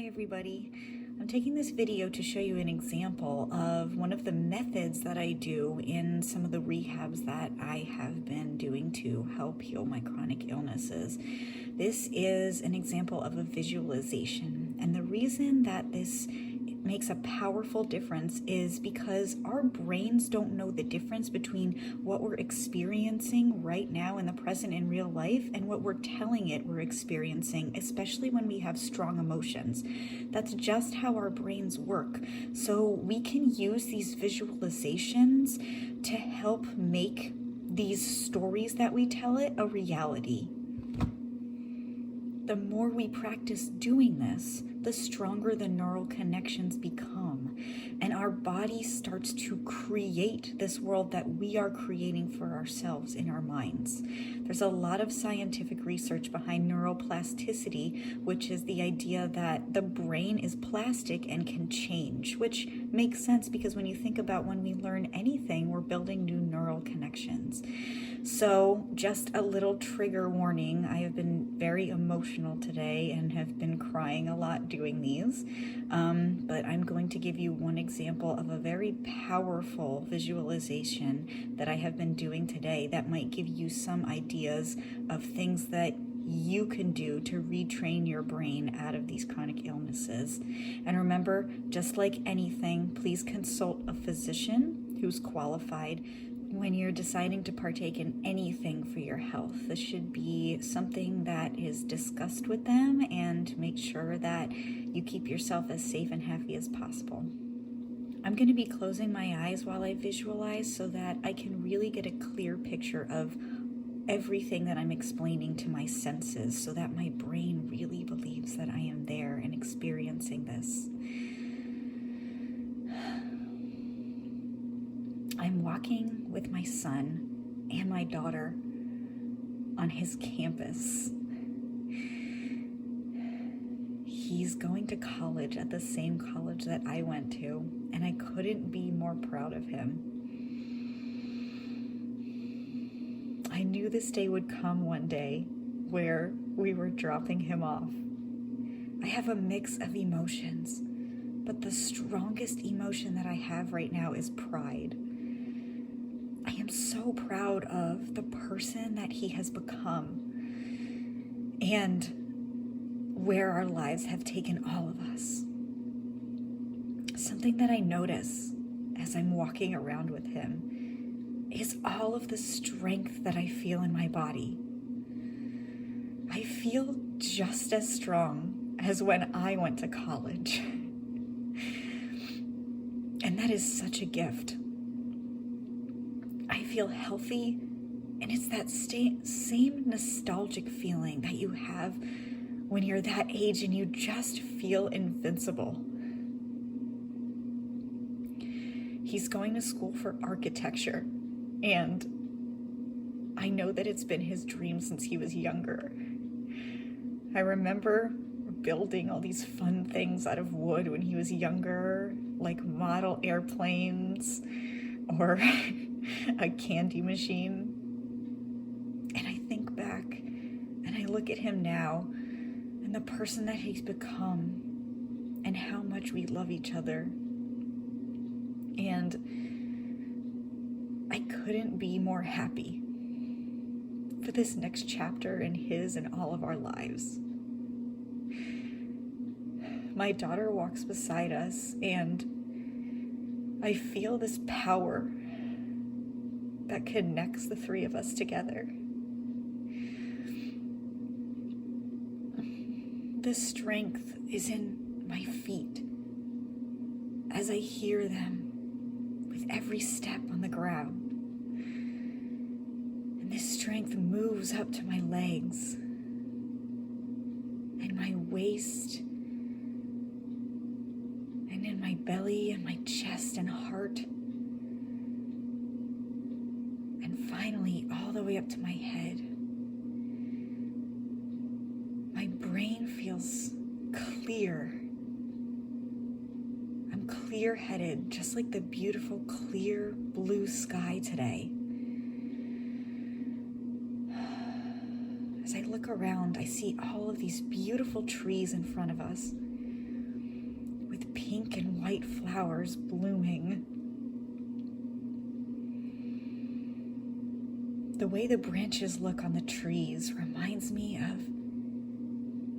everybody. I'm taking this video to show you an example of one of the methods that I do in some of the rehabs that I have been doing to help heal my chronic illnesses. This is an example of a visualization, and the reason that this makes a powerful difference is because our brains don't know the difference between what we're experiencing right now in the present in real life and what we're telling it we're experiencing, especially when we have strong emotions. That's just how our brains work. So we can use these visualizations to help make these stories that we tell it a reality. The more we practice doing this, the stronger the neural connections become, and our body starts to create this world that we are creating for ourselves in our minds. There's a lot of scientific research behind neuroplasticity, which is the idea that the brain is plastic and can change, which makes sense because when you think about when we learn anything, we're building new neural connections. So just a little trigger warning, I have been very emotional today and have been crying a lot doing these, but I'm going to give you one example of a very powerful visualization that I have been doing today that might give you some ideas of things that you can do to retrain your brain out of these chronic illnesses. And remember, just like anything, please consult a physician who's qualified when you're deciding to partake in anything for your health. This should be something that is discussed with them, and make sure that you keep yourself as safe and happy as possible. I'm going to be closing my eyes while I visualize so that I can really get a clear picture of everything that I'm explaining to my senses, so that my brain really believes that I am there and experiencing this. I'm walking with my son and my daughter on his campus. He's going to college at the same college that I went to, and I couldn't be more proud of him. I knew this day would come one day where we were dropping him off. I have a mix of emotions, but the strongest emotion that I have right now is pride. I am so proud of the person that he has become and where our lives have taken all of us. Something that I notice as I'm walking around with him is all of the strength that I feel in my body. I feel just as strong as when I went to college. And that is such a gift. I feel healthy, and it's that same nostalgic feeling that you have when you're that age and you just feel invincible. He's going to school for architecture, and I know that it's been his dream since he was younger. I remember building all these fun things out of wood when he was younger, like model airplanes or a candy machine. And I think back and I look at him now and the person that he's become and how much we love each other. And I couldn't be more happy for this next chapter in his and all of our lives. My daughter walks beside us, and I feel this power that connects the three of us together. The strength is in my feet as I hear them with every step on the ground. And this strength moves up to my legs and my waist and in my belly and my chest and heart. And finally, all the way up to my head. My brain feels clear. I'm clear-headed, just like the beautiful, clear blue sky today. As I look around, I see all of these beautiful trees in front of us, white flowers blooming. The way the branches look on the trees reminds me of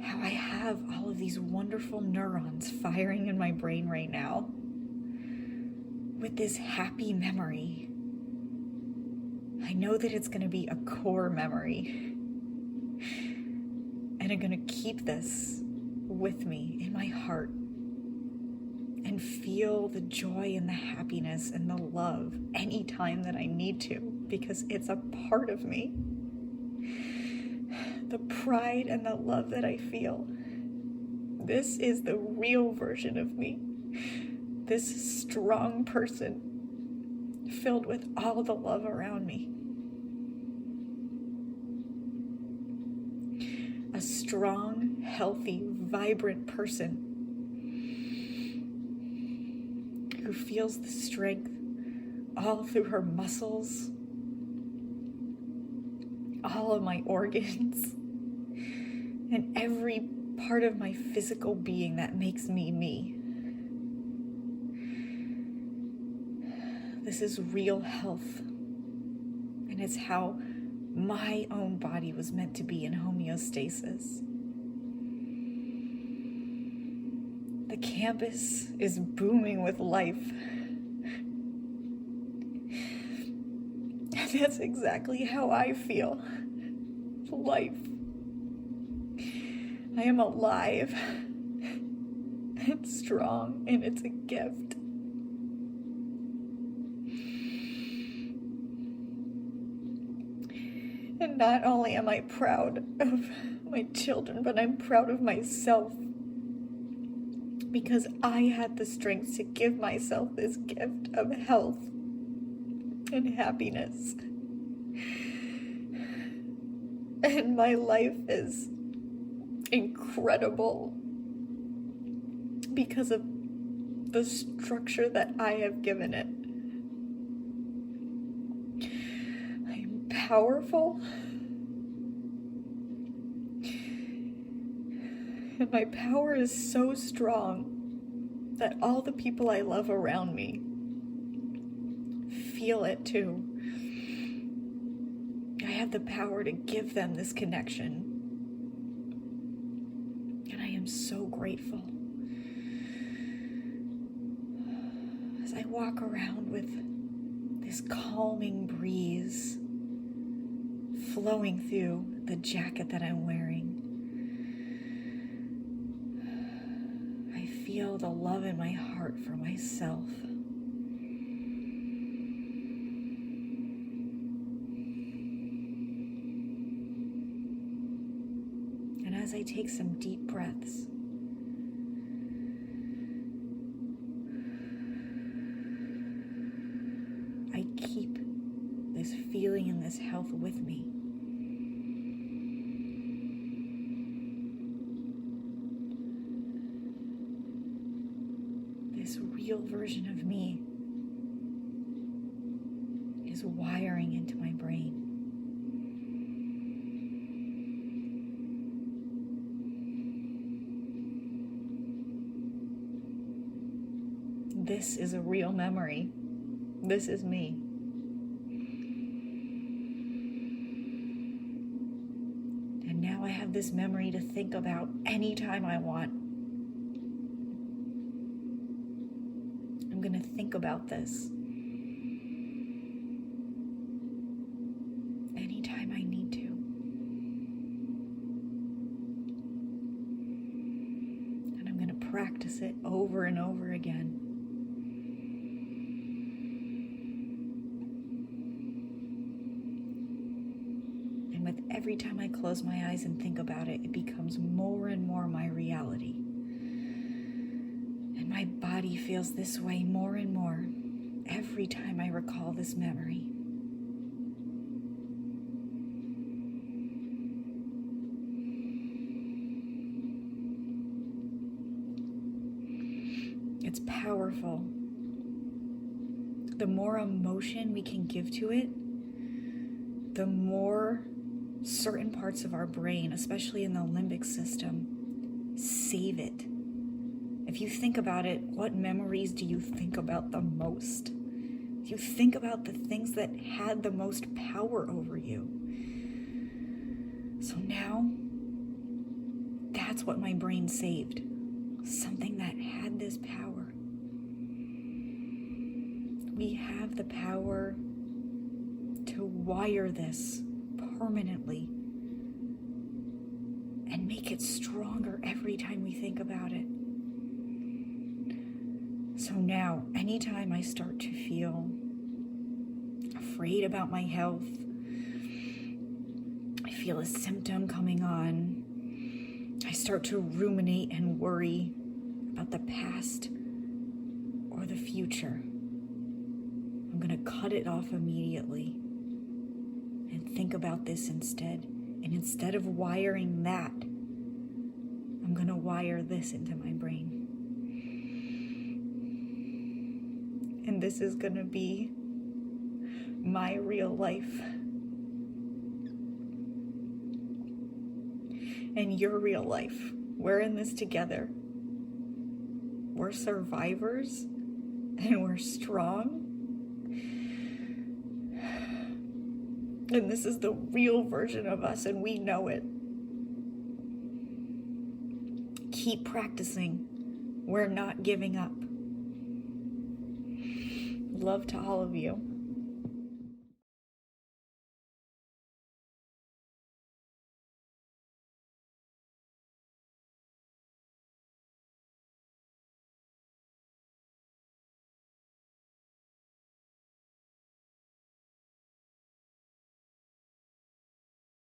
how I have all of these wonderful neurons firing in my brain right now with this happy memory. I know that it's going to be a core memory, and I'm going to keep this with me in my heart and feel the joy and the happiness and the love anytime that I need to, because it's a part of me. The pride and the love that I feel. This is the real version of me. This strong person filled with all the love around me. A strong, healthy, vibrant person who feels the strength all through her muscles, all of my organs, and every part of my physical being that makes me me. This is real health, and it's how my own body was meant to be in homeostasis. The campus is booming with life. That's exactly how I feel. Life. I am alive and strong, and it's a gift. And not only am I proud of my children, but I'm proud of myself, because I had the strength to give myself this gift of health and happiness. And my life is incredible because of the structure that I have given it. I am powerful, and my power is so strong that all the people I love around me feel it too. I have the power to give them this connection, and I am so grateful. As I walk around with this calming breeze flowing through the jacket that I'm wearing, I feel the love in my heart for myself. And as I take some deep breaths, I keep this feeling and this health with me. This real version of me is wiring into my brain. This is a real memory. This is me. And now I have this memory to think about anytime I want. I'm going to think about this anytime I need to. And I'm going to practice it over and over again. And with every time I close my eyes and think about it, it becomes more and more my reality. And my body feels this way more and more every time I recall this memory. It's powerful. The more emotion we can give to it, the more certain parts of our brain, especially in the limbic system, save it If you think about it, what memories do you think about the most? Do you think about the things that had the most power over you? So now, that's what my brain saved. Something that had this power. We have the power to wire this permanently and make it stronger every time we think about it. So now, anytime I start to feel afraid about my health, I feel a symptom coming on, I start to ruminate and worry about the past or the future, I'm going to cut it off immediately and think about this instead. And instead of wiring that, I'm going to wire this into my brain. And this is going to be my real life. And your real life. We're in this together. We're survivors and we're strong. And this is the real version of us, and we know it. Keep practicing. We're not giving up. Love to all of you.